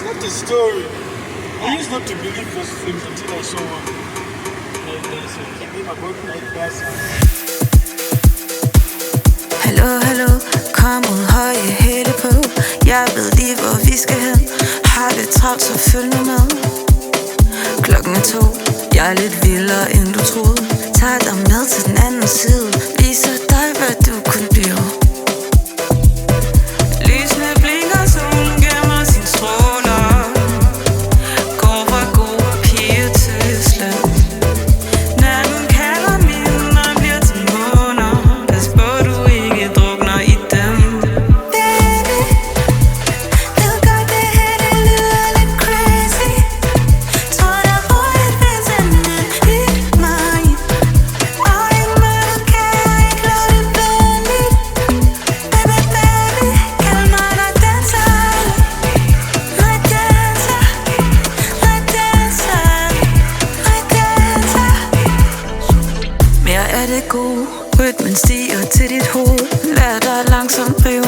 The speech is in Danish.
not the story. I used not to believe those things until I saw one. Hallo, hallo, kom ud høje hæle på. Jeg ved lige hvor vi skal hen. Har lidt travlt, så følg nu med. Klokken er 2, jeg er lidt vildere end du troede. Tag dig med til den anden side. Viser dig hvad du kunne blive. Lysene blinker, solen gemmer sin stråler. Går fra god pige til slem. Natten kalder minder bliver til måner. Pas på du ikke drukner i dem. Baby, ved godt det her det lyder lidt crazy. Tror der hurtigt findes en mand i mig. Og ikke møde kan jeg ikke lade det venligt. Baby, baby, kald mig der danser. Nej danser, nej danser, nej danser. Mere er det gode, rytmen stiger til dit hoved. Lad dig langsomt rive